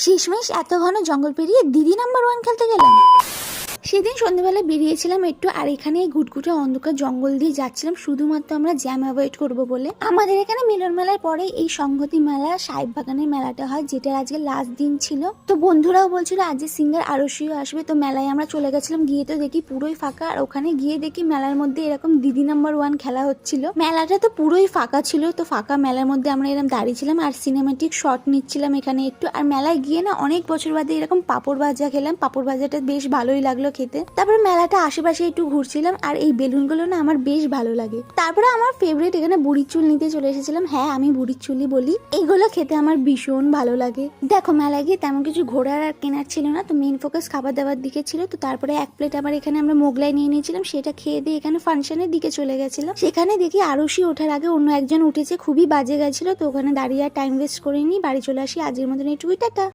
শেষমেশ এত ঘন জঙ্গল পেরিয়ে দিদি নাম্বার 1 খেলতে গেলাম। সেদিন সন্ধ্যেবেলা বেরিয়েছিলাম একটু, আর এখানে ঘুটঘুটে অন্ধকার জঙ্গল দিয়ে যাচ্ছিলাম শুধুমাত্র আমরা জ্যাম অ্যাভয়েড করব বলে। আমাদের এখানে মিলন মেলার পরে এই সংহতি মেলা, সাহেব বাগানের মেলাটা হয়, যেটা আজকে লাস্ট দিন ছিল। তো বন্ধুরাও বলছিল আজকে সিঙ্গার আরশিও আসবে, তো মেলায় আমরা চলে গেছিলাম। গিয়ে তো দেখি পুরোই ফাঁকা, আর ওখানে গিয়ে দেখি মেলার মধ্যে এরকম দিদি নাম্বার 1 খেলা হচ্ছিল। মেলাটা তো পুরোই ফাঁকা ছিল, তো ফাঁকা মেলার মধ্যে আমরা এরকম দাঁড়িয়েছিলাম আর সিনেমেটিক শট নিচ্ছিলাম এখানে একটু। আর মেলায় গিয়ে না অনেক বছর বাদে এরকম পাপড় ভাজা খেলাম। পাপড় ভাজাটা বেশ ভালোই লাগলো খেতে। তারপরে মেলাটা আশেপাশে একটু ঘুরছিলাম, আর এই বেলুনগুলো না আমার বেশ ভালো লাগে। তারপরে আমার ফেভারিট এখানে বুড়ির চুল নিতে চলে এসেছিলাম। হ্যাঁ, আমি বুড়ির চুলই বলি। এইগুলো খেতে আমার ভীষণ ভালো লাগে। দেখো, মেলায় গিয়ে তেমন কিছু ঘোরার আর কেনার ছিল না, তো মেন ফোকাস খাবার দাবার দিকে ছিল। তো তারপরে এক প্লেট আবার এখানে আমরা মোগলাই নিয়ে নিয়েছিলাম, সেটা খেয়ে দিয়ে এখানে ফাংশনের দিকে চলে গেছিলাম। সেখানে দেখি আরশি ওঠার আগে অন্য একজন উঠেছে, খুবই বাজে গেছিল। তো ওখানে দাঁড়িয়ে আর টাইম ওয়েস্ট করিনি, বাড়ি চলে আসি। আজকের মতন এইটুকুই, টাটা।